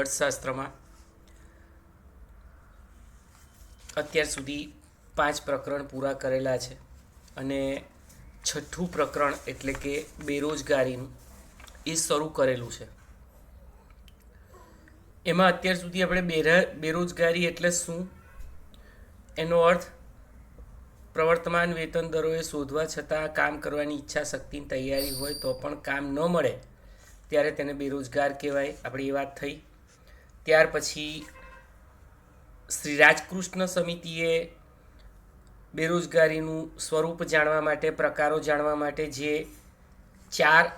અર્થશાસ્ત્રમાં અત્યાર સુધી 5 પ્રકરણ પૂરા કરેલા છે અને છઠ્ઠું પ્રકરણ એટલે કે બેરોજગારીનું એ શરૂ કરેલું છે. એમાં અત્યાર સુધી આપણે બેરોજગારી એટલે શું, એનો અર્થ પ્રવર્તમાન વેતન દરોએ શોધવા છતાં કામ કરવાની ઈચ્છા શક્તિની તૈયારી હોય તો પણ કામ ન મળે ત્યારે તેને બેરોજગાર કહેવાય, આપણે એ વાત થઈ. ત્યાર પછી શ્રી રાજકૃષ્ણ સમિતિએ બેરોજગારીનું સ્વરૂપ જાણવા માટે, પ્રકારો જાણવા માટે જે 4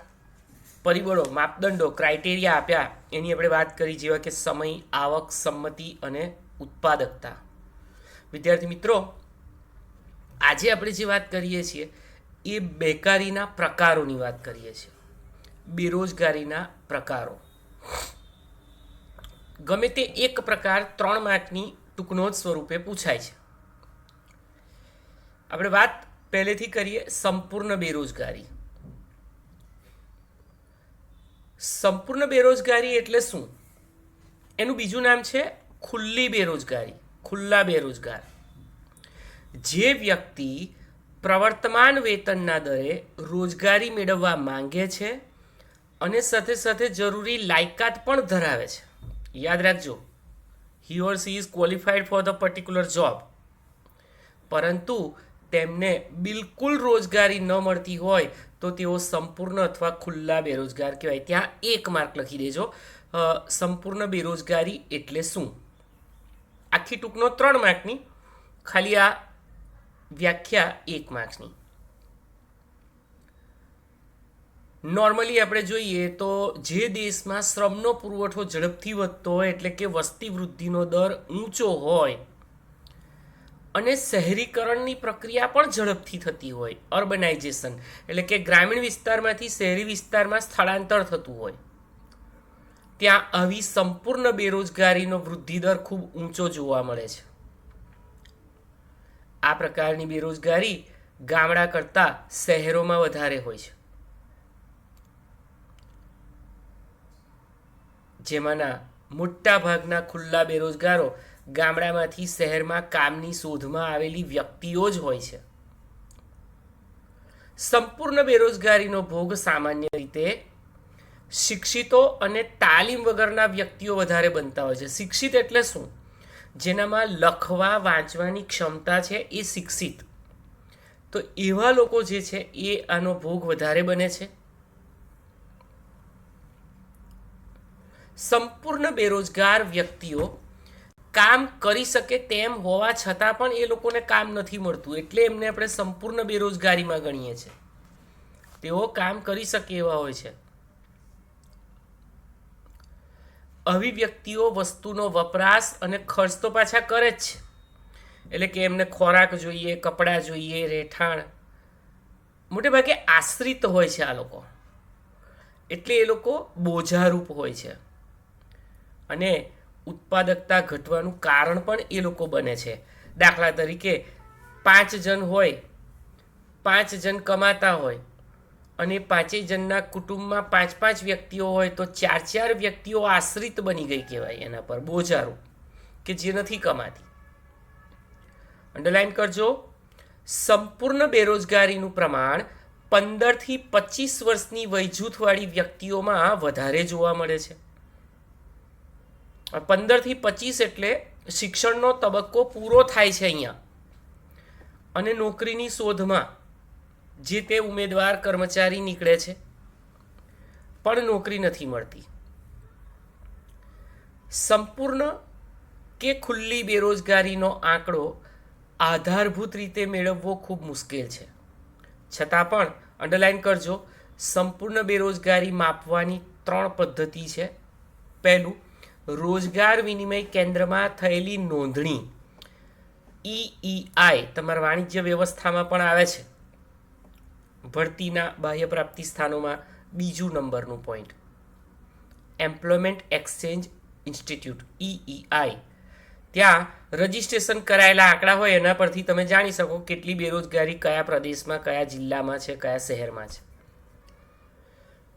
પરિબળો, માપદંડો, ક્રાઇટેરિયા આપ્યા એની આપણે વાત કરી, જેવા કે સમય, આવક, સંમતિ અને ઉત્પાદકતા. વિદ્યાર્થી મિત્રો, આજે આપણે જે વાત કરીએ છીએ એ બેકારીના પ્રકારોની વાત કરીએ છીએ. બેરોજગારીના પ્રકારો, ગમે તે એક પ્રકાર 3 માર્કની ટૂંકનોટ સ્વરૂપે પૂછાય છે. આપણે વાત પહેલેથી કરીએ સંપૂર્ણ બેરોજગારી. સંપૂર્ણ બેરોજગારી એટલે શું? એનું બીજું નામ છે ખુલ્લી બેરોજગારી, ખુલ્લા બેરોજગાર. જે વ્યક્તિ પ્રવર્તમાન વેતનના દરે રોજગારી મેળવવા માંગે છે અને સાથે સાથે જરૂરી લાયકાત પણ ધરાવે છે. યાદ રાખજો, he or she is qualified for the particular job, પરંતુ તેમને બિલકુલ રોજગારી ન મળતી હોય તો તેઓ સંપૂર્ણ અથવા ખુલ્લા બેરોજગાર કહેવાય. ત્યાં 1 માર્ક લખી દેજો. સંપૂર્ણ બેરોજગારી એટલે શું? આખી ટૂંકનો 3 માર્કની, ખાલી આ વ્યાખ્યા 1 માર્ક્સની. નોર્મલી આપણે જોઈએ તો જે દેશમાં શ્રમનો પુરવઠો ઝડપથી વધતો હોય, એટલે કે વસ્તી વૃદ્ધિનો દર ઊંચો હોય અને શહેરીકરણની પ્રક્રિયા પણ ઝડપથી થતી હોય, અર્બનાઇઝેશન એટલે કે ગ્રામીણ વિસ્તારમાંથી શહેરી વિસ્તારમાં સ્થળાંતર થતું હોય, ત્યાં આવી સંપૂર્ણ બેરોજગારીનો વૃદ્ધિ દર ખૂબ ઊંચો જોવા મળે છે. આ પ્રકારની બેરોજગારી ગામડા કરતાં શહેરોમાં વધારે હોય છે, જેમાંના મોટા ભાગના ખુલ્લા બેરોજગારો ગામડામાંથી શહેરમાં કામની શોધમાં આવેલી વ્યક્તિઓ જ હોય છે. સંપૂર્ણ બેરોજગારીનો ભોગ સામાન્ય રીતે શિક્ષિતો અને તાલીમ વગરના વ્યક્તિઓ વધારે બનતા હોય છે. શિક્ષિત એટલે શું? જેનામાં લખવા વાંચવાની ક્ષમતા છે, એ શિક્ષિત. તો એવા લોકો જે છે એ આનો ભોગ વધારે બને છે. સંપૂર્ણ બેરોજગાર વ્યક્તિઓ કામ કરી શકે તેમ હોવા છતાં પણ એ લોકોને કામ નથી મળતું, એટલે એમને આપણે સંપૂર્ણ બેરોજગારીમાં ગણીએ છીએ. તેઓ કામ કરી શકે એવા હોય છે. આવી વ્યક્તિઓ વસ્તુનો વપરાશ અને ખર્ચ તો પાછા કરે જ છે, એટલે કે એમને ખોરાક જોઈએ, કપડાં જોઈએ, રહેઠાણ, મોટે ભાગે આશ્રિત હોય છે આ લોકો, એટલે એ લોકો બોજારૂપ હોય છે અને ઉત્પાદકતા ઘટવાનું કારણ પણ એ લોકો બને છે. દાખલા તરીકે 5 જણ હોય, 5 જણ કમાતા હોય અને 5 જણના કુટુંબમાં 5 વ્યક્તિઓ હોય તો 4 વ્યક્તિઓ આશ્રિત બની ગઈ કહેવાય એના પર, બોજારૂપ, કે જે નથી કમાતી. અંડરલાઈન કરજો, સંપૂર્ણ બેરોજગારીનું પ્રમાણ 15 થી 25 વર્ષની વયજૂથવાળી વ્યક્તિઓમાં વધારે જોવા મળે છે. 15 થી 25 એટલે શિક્ષણનો તબક્કો પૂરો થાય છે અહીંયા, અને નોકરીની શોધમાં જે તે ઉમેદવાર કર્મચારી નીકળે છે પણ નોકરી નથી મળતી. સંપૂર્ણ કે ખુલ્લી બેરોજગારીનો આંકડો આધારભૂત રીતે મેળવવો ખૂબ મુશ્કેલ છે. છતાં પણ અંડરલાઈન કરજો, સંપૂર્ણ બેરોજગારી માપવાની 3 પદ્ધતિ છે. પહેલું, રોજગાર વિનિમય કેન્દ્રમાં થયેલી નોંધણી, EEI, તમારા વાણિજ્ય વ્યવસ્થામાં પણ આવે છે, ભરતીના બાહ્ય પ્રાપ્તિ સ્થાનોમાં 2 નંબરનું point. Employment exchange institute, EEI, ત્યાં રજિસ્ટ્રેશન કરાયેલા આંકડા હોય, એના પરથી તમે જાણી શકો કેટલી બેરોજગારી કયા પ્રદેશમાં, કયા જિલ્લામાં છે, કયા શહેરમાં છે.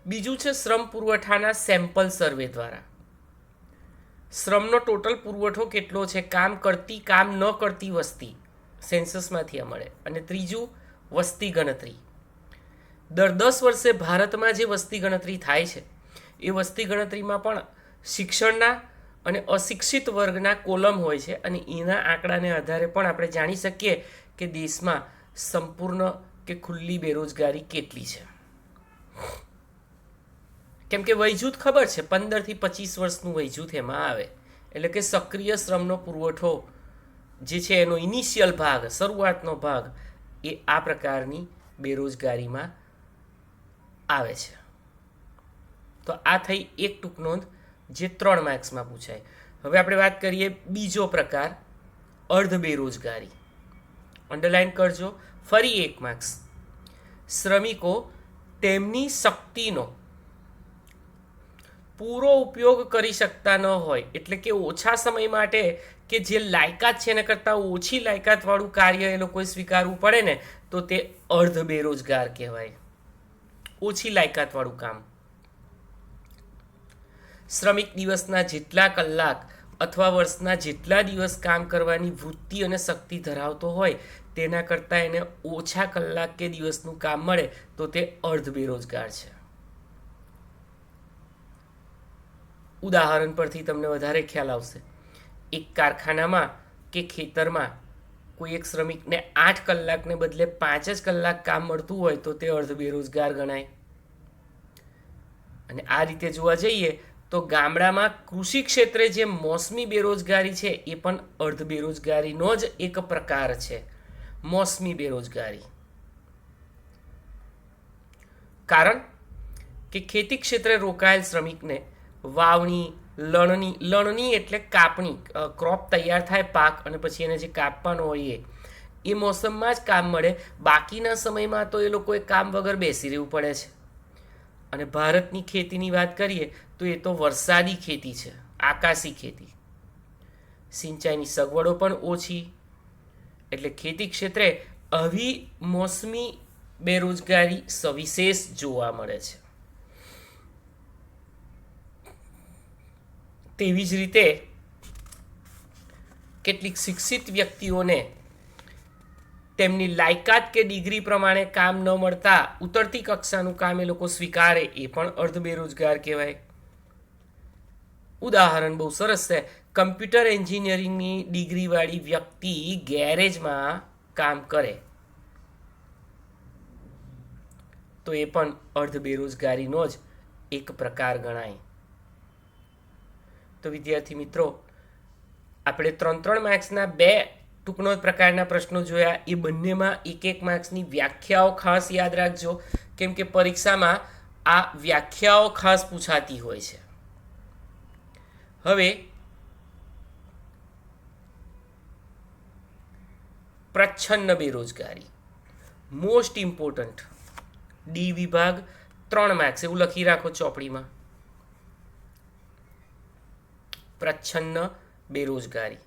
બીજું છે શ્રમ પુરવઠાના સેમ્પલ સર્વે દ્વારા. શ્રમનો ટોટલ પુરવઠો કેટલો છે, કામ કરતી કામ ન કરતી વસ્તી સેન્સસમાંથી આ મળે. અને ત્રીજું વસ્તી ગણતરી. દર 10 વર્ષે ભારતમાં જે વસ્તી ગણતરી થાય છે એ વસ્તી ગણતરીમાં પણ શિક્ષણના અને અશિક્ષિત વર્ગના કોલમ હોય છે અને એના આંકડાને આધારે પણ આપણે જાણી શકીએ કે દેશમાં સંપૂર્ણ કે ખુલ્લી બેરોજગારી કેટલી છે. કેમ કે વયજૂથ ખબર છે, 15 થી 25 વર્ષનું વયજૂથ એમાં આવે, એટલે કે સક્રિય શ્રમનો પુરવઠો જે છે એનો ઇનિશિયલ ભાગ, શરૂઆતનો ભાગ એ આ પ્રકારની બેરોજગારીમાં આવે છે. તો આ થઈ એક ટૂંક નોંધ જે 3 માર્ક્સમાં પૂછાય. હવે આપણે વાત કરીએ બીજો પ્રકાર, અર્ધ બેરોજગારી. અંડરલાઈન કરજો. ફરી 1 માર્ક્સ. શ્રમિકો તેમની શક્તિનો પૂરો ઉપયોગ કરી શકતા ન હોય, એટલે કે ઓછા સમય માટે કે જે લાયકાત છે એના કરતાં ઓછી લાયકાતવાળું કાર્ય એ લોકોએ સ્વીકારવું પડે ને, તો તે અર્ધ બેરોજગાર કહેવાય. ઓછી લાયકાતવાળું કામ. શ્રમિક દિવસના જેટલા કલાક અથવા વર્ષના જેટલા દિવસ કામ કરવાની વૃત્તિ અને શક્તિ ધરાવતો હોય તેના કરતાં એને ઓછા કલાક કે દિવસનું કામ મળે તો તે અર્ધ બેરોજગાર છે. ઉદાહરણ પરથી તમને વધારે ખ્યાલ આવશે. એક કારખાનામાં કે ખેતરમાં કોઈ એક શ્રમિકને 8 કલાકને બદલે 5 જ કલાક કામ મળતું હોય તો તે અર્ધ બેરોજગાર ગણાય. અને આ રીતે જોવા જઈએ તો ગામડામાં કૃષિ ક્ષેત્રે જે મોસમી બેરોજગારી છે એ પણ અર્ધ બેરોજગારીનો જ એક પ્રકાર છે. મોસમી બેરોજગારી. કારણ કે ખેતી ક્ષેત્રે રોકાયેલ શ્રમિકને વાવણી, લણણી એટલે કાપણી, ક્રોપ તૈયાર થાય પાક અને પછી એને જે કાપવાનો હોય એ મોસમમાં જ કામ મળે. બાકીના સમયમાં તો એ લોકોએ કામ વગર બેસી રહેવું પડે છે. અને ભારતની ખેતીની વાત કરીએ તો એ તો વરસાદી ખેતી છે, આકાશી ખેતી. સિંચાઈની સગવડો પણ ઓછી, એટલે ખેતી ક્ષેત્રે આવી મોસમી બેરોજગારી સવિશેષ જોવા મળે છે. તેવી જ રીતે કેટલીક શિક્ષિત વ્યક્તિઓને તેમની લાયકાત કે ડિગ્રી પ્રમાણે કામ ન મળતા ઉતરતી કક્ષાનું કામ એ લોકો સ્વીકારે, એ પણ અર્ધ બેરોજગાર કહેવાય. ઉદાહરણ બહુ સરસ છે. કમ્પ્યુટર એન્જિનિયરિંગની ડિગ્રીવાળી વ્યક્તિ ગેરેજમાં કામ કરે તો એ પણ અર્ધ બેરોજગારીનો જ એક પ્રકાર ગણાય. તો વિદ્યાર્થી મિત્રો, આપણે 3 માર્ક્સના 2 ટૂંકનો પ્રકારના પ્રશ્નો જોયા. એ બંનેમાં 1 માર્ક્સની વ્યાખ્યાઓ ખાસ યાદ રાખજો, કેમ કે પરીક્ષામાં આ વ્યાખ્યાઓ ખાસ પૂછાતી હોય છે. હવે પ્રચ્છન્ન બેરોજગારી, મોસ્ટ ઇમ્પોર્ટન્ટ. ડી વિભાગ 3 માર્ક્સ, એવું લખી રાખો ચોપડીમાં. પ્રચ્છન્ન બેરોજગારી.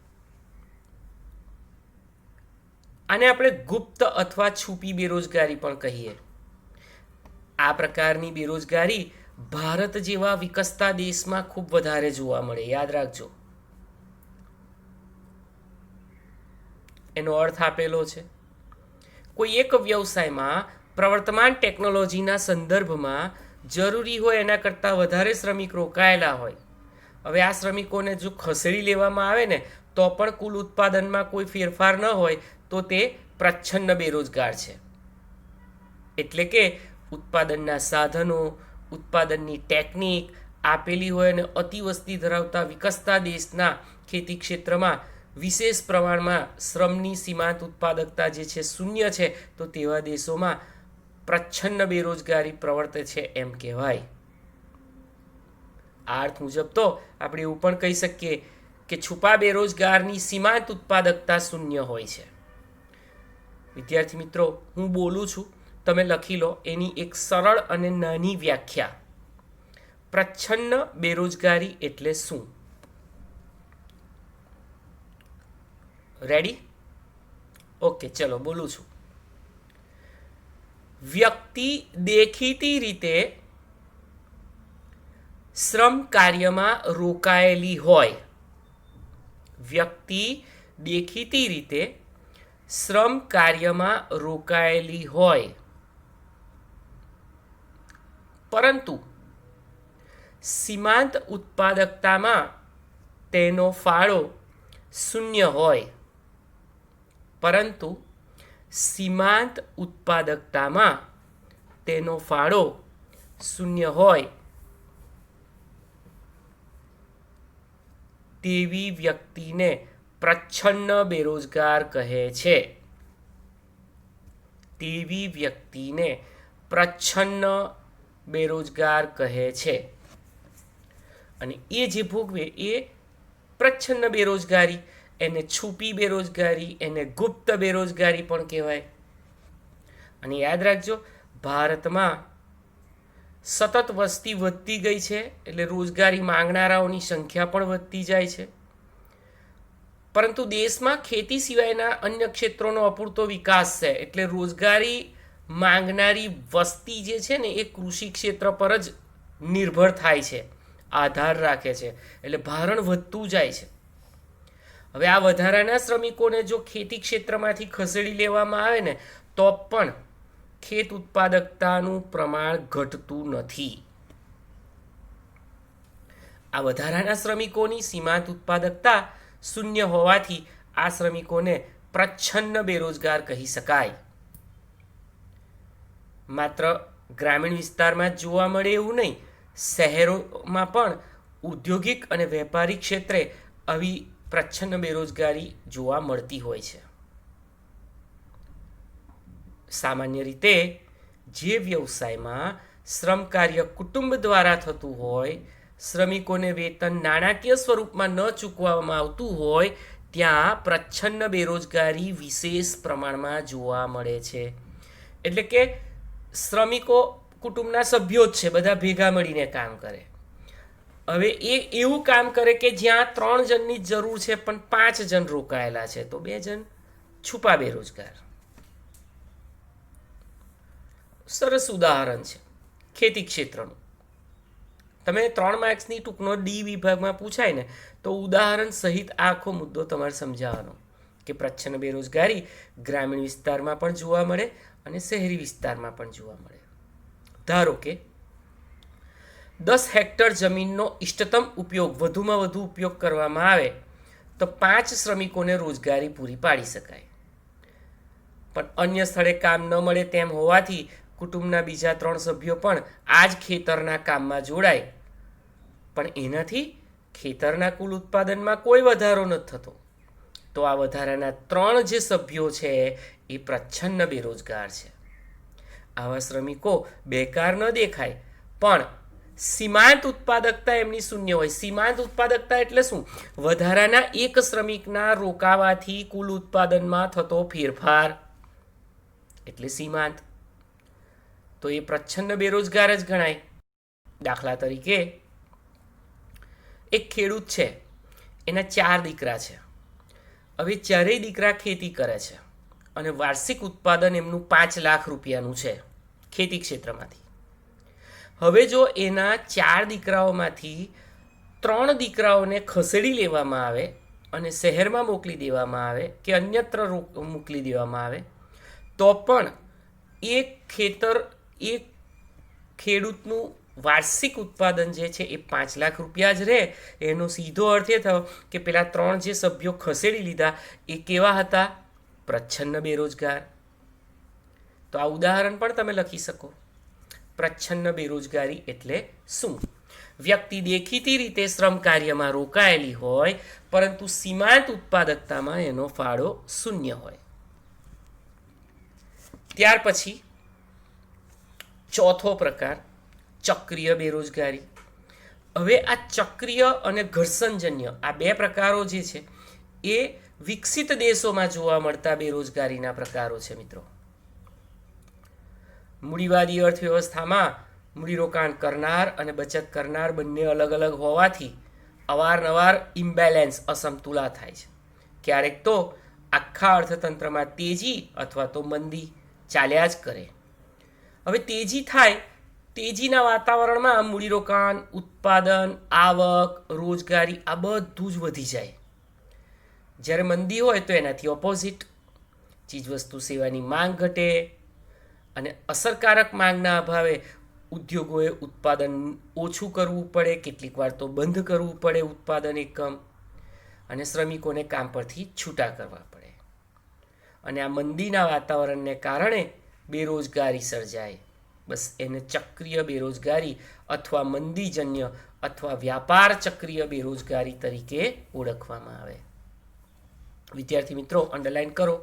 આને આપણે ગુપ્ત અથવા છુપી બેરોજગારી પણ કહીએ. આ પ્રકારની બેરોજગારી ભારત જેવા વિકસતા દેશમાં ખૂબ વધારે જોવા મળે, યાદ રાખજો. એનો અર્થ આપેલો છે. કોઈ એક વ્યવસાયમાં પ્રવર્તમાન ટેકનોલોજીના સંદર્ભમાં જરૂરી હોય એના કરતાં વધારે શ્રમિક રોકાયેલા હોય. હવે આ શ્રમિકોને જો ખસેડી લેવામાં આવે ને તો પણ કુલ ઉત્પાદનમાં કોઈ ફેરફાર ન હોય તો તે પ્રચ્છન્ન બેરોજગાર છે. એટલે કે ઉત્પાદનના સાધનો, ઉત્પાદનની ટેકનિક આપેલી હોય અને અતિવસ્તી ધરાવતા વિકસતા દેશના ખેતી ક્ષેત્રમાં વિશેષ પ્રમાણમાં શ્રમની સીમાંત ઉત્પાદકતા જે છે શૂન્ય છે, તો તેવા દેશોમાં પ્રચ્છન્ન બેરોજગારી પ્રવર્તે છે એમ કહેવાય. આ અર્થ મુજબ તો આપણે એવું પણ કહી શકીએ કે છુપા બેરોજગારની સીમાંત ઉત્પાદકતા શૂન્ય હોય છે. વિદ્યાર્થી મિત્રો, હું બોલું છું, તમે લખી લો એની એક સરળ અને નાની વ્યાખ્યા. પ્રચ્છન્ન બેરોજગારી એટલે શું? રેડી? ઓકે, ચલો બોલું છું. વ્યક્તિ દેખીતી રીતે શ્રમ કાર્યમાં રોકાયેલી હોય વ્યક્તિ દેખીતી રીતે શ્રમ કાર્યમાં રોકાયેલી હોય પરંતુ સીમાંત ઉત્પાદકતામાં તેનો ફાળો શૂન્ય હોય પરંતુ સીમાંત ઉત્પાદકતામાં તેનો ફાળો શૂન્ય હોય તેવી વ્યક્તિને પ્રચ્છન્ન બેરોજગાર કહે છે. તેવી વ્યક્તિને પ્રચ્છન્ન બેરોજગાર કહે છે. અને એ જે ભોગવે એ પ્રચ્છન્ન બેરોજગારી, એને છુપી બેરોજગારી, એને ગુપ્ત બેરોજગારી પણ કહેવાય. અને યાદ રાખજો, ભારતમાં સતત વસ્તી વધતી ગઈ છે એટલે રોજગારી માંગનારાઓની સંખ્યા પણ વધતી જાય છે. પરંતુ દેશમાં ખેતી સિવાયના અન્ય ક્ષેત્રોનો અપૂરતો વિકાસ છે એટલે રોજગારી માંગનારી વસ્તી જે છે ને એ કૃષિ ક્ષેત્ર પર જ નિર્ભર થાય છે, આધાર રાખે છે, એટલે ભારણ વધતું જાય છે. હવે આ વધારાના શ્રમિકોને જો ખેતી ક્ષેત્રમાંથી ખસેડી લેવામાં આવે ને તો પણ ખેત ઉત્પાદકતાનું પ્રમાણ ઘટતું નથી. આ વધારાના શ્રમિકોની સીમાંત ઉત્પાદકતા શૂન્ય હોવાથી આ શ્રમિકોને પ્રચ્છન્ન બેરોજગાર કહી શકાય. માત્ર ગ્રામીણ વિસ્તારમાં જ જોવા મળે એવું નહીં, શહેરોમાં પણ ઔદ્યોગિક અને વેપારી ક્ષેત્રે આવી પ્રચ્છન્ન બેરોજગારી જોવા મળતી હોય છે. સામાન્ય રીતે જે વ્યવસાયમાં શ્રમ કાર્ય કુટુંબ દ્વારા થતું હોય, શ્રમિકોને વેતન નાણાકીય સ્વરૂપમાં ન ચૂકવવામાં આવતું હોય ત્યાં પ્રચ્છન્ન બેરોજગારી વિશેષ પ્રમાણમાં જોવા મળે છે. એટલે કે શ્રમિકો કુટુંબના સભ્યો જ છે, બધા ભેગા મળીને કામ કરે. હવે એ એવું કામ કરે કે જ્યાં 3 જણની જરૂર છે પણ 5 જણ રોકાયેલા છે, તો 2 જણ છુપા બેરોજગાર. સરસ ઉદાહરણ છે ખેતી ક્ષેત્રનું. તમે 3 માર્ક્સની ટૂંકનો ડી વિભાગમાં પૂછાય ને તો ઉદાહરણ સહિત આખો મુદ્દો તમારે સમજાવવાનો કે પ્રચ્છન્ન બેરોજગારી ગ્રામીણ વિસ્તારમાં પણ જોવા મળે અને શહેરી વિસ્તારમાં પણ જોવા મળે. ધારો કે 10 હેક્ટર જમીનનો ઇષ્ટતમ ઉપયોગ, વધુમાં વધુ ઉપયોગ કરવામાં આવે તો 5 શ્રમિકોને રોજગારી પૂરી પાડી શકાય. પણ અન્ય સ્થળે કામ ન મળે તેમ હોવાથી કુટુંબના બીજા 3 સભ્યો પણ આ જ ખેતરના કામમાં જોડાય, પણ એનાથી ખેતરના કુલ ઉત્પાદનમાં કોઈ વધારો નથી થતો. તો આ વધારાના 3 જે સભ્યો છે એ પ્રચ્છન્ન બેરોજગાર છે. આવા શ્રમિકો બેકાર ન દેખાય પણ સીમાંત ઉત્પાદકતા એમની શૂન્ય હોય. સીમાંત ઉત્પાદકતા એટલે શું? વધારાના એક શ્રમિકના રોકાવાથી કુલ ઉત્પાદનમાં થતો ફેરફાર એટલે સીમાંત. તો એ પ્રચ્છન્ન બેરોજગાર જ ગણાય. દાખલા તરીકે એક ખેડૂત છે, એના 4 દીકરા છે. હવે 4 દીકરા ખેતી કરે છે અને વાર્ષિક ઉત્પાદન એમનું 5 લાખ રૂપિયાનું છે ખેતી ક્ષેત્રમાંથી. હવે જો એના 4 દીકરાઓમાંથી 3 દીકરાઓને ખસેડી લેવામાં આવે અને શહેરમાં મોકલી દેવામાં આવે કે અન્યત્ર મોકલી દેવામાં આવે તો પણ એક ખેડૂતનું વાર્ષિક ઉત્પાદન જે છે એ 5 લાખ રૂપિયા જ રહે. એનો સીધો અર્થ એ થયો કે પેલા 3 જે સભ્યો ખસેડી લીધા એ કેવા હતા? પ્રચ્છન્ન બેરોજગાર. તો આ ઉદાહરણ પણ તમે લખી શકો. પ્રચ્છન્ન બેરોજગારી એટલે શું? વ્યક્તિ દેખીતી રીતે શ્રમ કાર્યમાં રોકાયેલી હોય પરંતુ સીમાંત ઉત્પાદકતામાં એનો ફાળો શૂન્ય હોય. ત્યાર પછી ચોથો પ્રકાર ચક્રીય બેરોજગારી. હવે આ ચક્રીય અને ઘર્ષણજન્ય આ 2 પ્રકારો જે છે એ વિકસિત દેશોમાં જોવા મળતા બેરોજગારીના પ્રકારો છે મિત્રો. મૂડીવાદી અર્થવ્યવસ્થામાં મૂડીરોકાણ કરનાર અને બચત કરનાર બંને અલગ અલગ હોવાથી અવારનવાર ઇમ્બેલેન્સ અસમતુલા થાય છે. ક્યારેક તો આખા અર્થતંત્રમાં તેજી અથવા તો મંદી ચાલ્યા જ કરે. હવે તેજી થાય, તેજીના વાતાવરણમાં મૂડીરોકાણ, ઉત્પાદન, આવક, રોજગારી આ બધું જ વધી જાય. જ્યારે મંદી હોય તો એનાથી ઓપોઝિટ, ચીજવસ્તુ સેવાની માંગ ઘટે અને અસરકારક માંગના અભાવે ઉદ્યોગોએ ઉત્પાદન ઓછું કરવું પડે, કેટલીક વાર તો બંધ કરવું પડે ઉત્પાદન એકમ, અને શ્રમિકોને કામ પરથી છૂટા કરવા પડે. અને આ મંદીના વાતાવરણને કારણે બેરોજગારી સર્જાય. બસ એને ચક્રીય બેરોજગારી અથવા મંદીજન્ય અથવા વ્યાપાર ચક્રીય બેરોજગારી તરીકે ઓળખવામાં આવે. વિદ્યાર્થી મિત્રો, અંડરલાઈન કરો.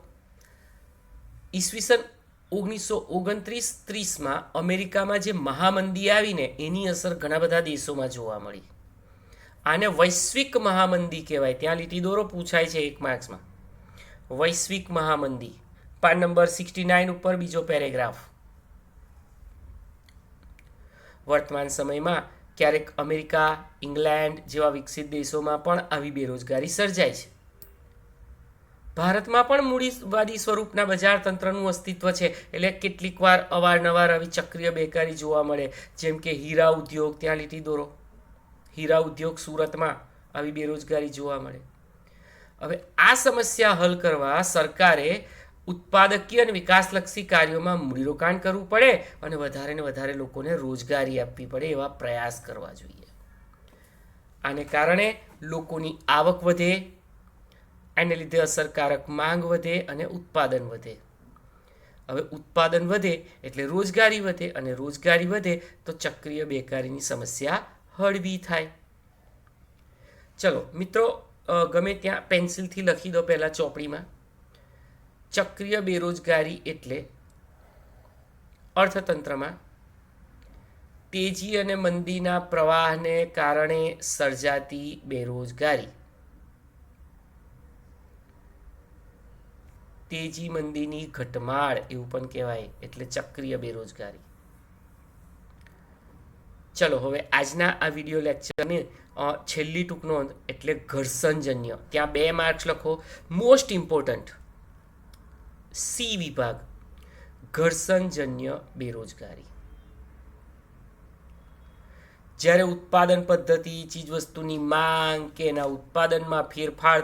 ઈસવીસન 1929-30માં અમેરિકામાં જે મહામંદી આવીને એની અસર ઘણા બધા દેશોમાં જોવા મળી. આને વૈશ્વિક મહામંદી કહેવાય. ત્યાં લીટી દોરો, પૂછાય છે 1 માર્ક્સમાં. વૈશ્વિક મહામંદી, પાન નંબર 69 ઉપર બીજો પેરેગ્રાફ. વર્તમાન સમયમાં ક્યારેક અમેરિકા, ઇંગ્લેન્ડ જેવા વિકસિત દેશોમાં પણ આવી બેરોજગારી સર્જાય છે. ભારતમાં પણ મૂડીવાદી સ્વરૂપના બજાર તંત્રનું અસ્તિત્વ છે, એટલે કેટલીક વાર અવારનવાર આવી ચક્રીય બેકારી જોવા મળે. જેમ કે હીરા ઉદ્યોગ, ત્યાં લીટી દોરો, હીરા ઉદ્યોગ સુરતમાં આવી બેરોજગારી જોવા મળે. હવે આ સમસ્યા હલ કરવા સરકારે ઉત્પાદકીય અને વિકાસલક્ષી કાર્યોમાં મૂડીરોકાણ કરવું પડે અને વધારે ને વધારે લોકોને રોજગારી આપવી પડે એવા પ્રયાસ કરવા જોઈએ. આને કારણે લોકોની આવક વધે, એને લીધે અસરકારક માંગ વધે અને ઉત્પાદન વધે. હવે ઉત્પાદન વધે એટલે રોજગારી વધે, અને રોજગારી વધે તો ચક્રીય બેકારીની સમસ્યા હળવી થાય. ચલો મિત્રો, ગમે ત્યાં પેન્સિલથી લખી દો પહેલાં ચોપડીમાં. ચક્રીય બેરોજગારી એટલે અર્થતંત્રમાં તેજી અને મંદીના પ્રવાહને કારણે સર્જાતી બેરોજગારી. તેજી મંદીની ઘટમાળ એવું પણ કહેવાય, એટલે ચક્રીય બેરોજગારી. ચલો હવે આજના આ વિડીયો લેક્ચરની છેલ્લી ટૂંક નોંધ એટલે ઘર્ષણજન્ય. ત્યાં 2 માર્ક્સ લખો. મોસ્ટ ઇમ્પોર્ટન્ટ, સી વિભાગ, ઘર્ષણજન્ય બેરોજગારી. જ્યારે ઉત્પાદન પદ્ધતિ, ચીજવસ્તુની માંગ કે એના ઉત્પાદનમાં ફેરફાર,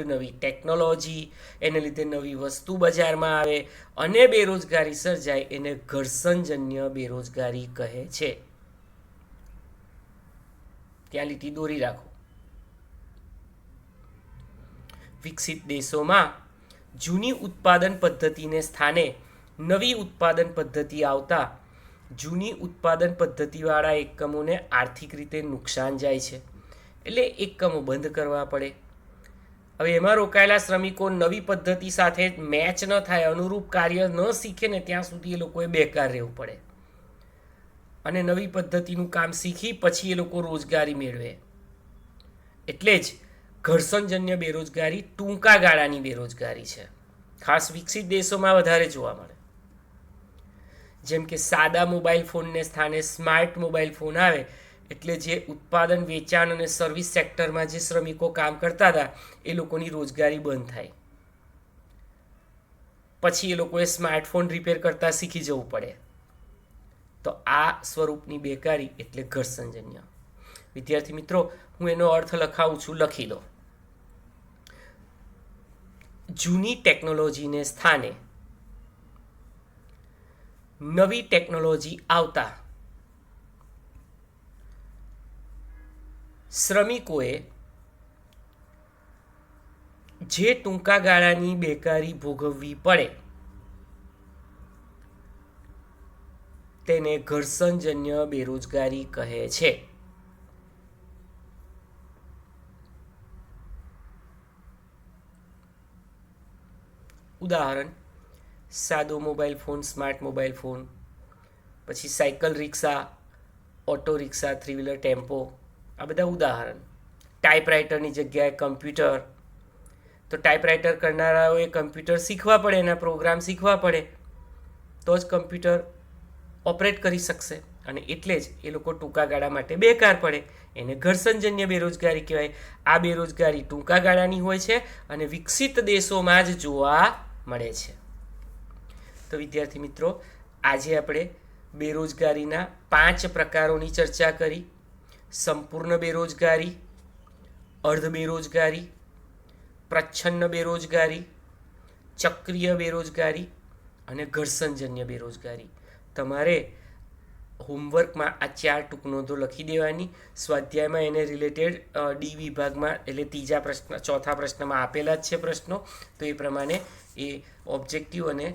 નવી ટેકનોલોજી, એને લીધે નવી વસ્તુ બજારમાં આવે અને બેરોજગારી સર્જાય, એને ઘર્ષણજન્ય બેરોજગારી કહે છે. ત્યાં લીટી દોરી રાખો. વિકસિત દેશોમાં જૂની ઉત્પાદન પદ્ધતિને સ્થાને નવી ઉત્પાદન પદ્ધતિ આવતા જૂની ઉત્પાદન પદ્ધતિવાળા એકમોને આર્થિક રીતે નુકસાન જાય છે, એટલે એકમો બંધ કરવા પડે. હવે એમાં રોકાયેલા શ્રમિકો નવી પદ્ધતિ સાથે મેચ ન થાય, અનુરૂપ કાર્ય ન શીખે ને ત્યાં સુધી એ લોકોએ બેકાર રહેવું પડે, અને નવી પદ્ધતિનું કામ શીખી પછી એ લોકો રોજગારી મેળવે. એટલે જ ઘર્ષણજન્ય બેરોજગારી ટૂંકા ગાળાની બેરોજગારી છે. ખાસ વિકસિત દેશોમાં વધારે જોવા મળે. જેમ કે સાદા મોબાઈલ ફોનને સ્થાને સ્માર્ટ મોબાઈલ ફોન આવે એટલે જે ઉત્પાદન, વેચાણ અને સર્વિસ સેક્ટરમાં જે શ્રમિકો કામ કરતા હતા એ લોકોની રોજગારી બંધ થાય. પછી એ લોકોએ સ્માર્ટફોન રિપેર કરતા શીખી જવું પડે. તો આ સ્વરૂપની બેકારી એટલે ઘર્ષણજન્ય. વિદ્યાર્થી મિત્રો, હું એનો અર્થ લખાવું છું, લખી લો. જૂની ટેકનોલોજીને સ્થાને નવી ટેકનોલોજી આવતા શ્રમિકોએ જે ટૂંકા ગાળાની બેકારી ભોગવવી પડે તેને ઘર્ષણજન્ય બેરોજગારી કહે છે. ઉદાહરણ: સાદો mobile phone, smart mobile phone, પછી સાયકલ રિક્ષા, ઓટો રિક્ષા, 3 વ્હીલર ટેમ્પો, આ બધા ઉદાહરણ. ટાઈપરાઇટરની જગ્યાએ કમ્પ્યુટર, તો ટાઈપરાઇટર કરનારાઓએ કમ્પ્યુટર શીખવા પડે, એના પ્રોગ્રામ શીખવા પડે, તો જ કમ્પ્યુટર ઓપરેટ કરી શકશે, અને એટલે જ એ લોકો ટૂંકા ગાળા માટે બેકાર પડે. એને ઘર્ષણજન્ય બેરોજગારી કહેવાય. આ બેરોજગારી ટૂંકા ગાળાની હોય છે અને વિકસિત દેશોમાં જ જોવા મળે છે. તો વિદ્યાર્થી મિત્રો, આજે આપણે બેરોજગારીના 5 પ્રકારોની ચર્ચા કરી. સંપૂર્ણ બેરોજગારી, અર્ધ બેરોજગારી, પ્રચ્છન્ન બેરોજગારી, ચક્રીય બેરોજગારી અને ઘર્ષણજન્ય બેરોજગારી. તમારે હોમવર્કમાં આ 4 ટૂંક નોંધો લખી દેવાની. સ્વાધ્યાયમાં એને રિલેટેડ ડી વિભાગમાં એટલે ચોથા પ્રશ્નમાં આપેલા જ છે પ્રશ્નો, તો એ પ્રમાણે એ ઓબ્જેક્ટિવ અને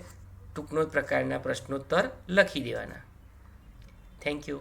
ટૂંક નોંધ પ્રકારના પ્રશ્નોત્તર લખી દેવાના. Thank you.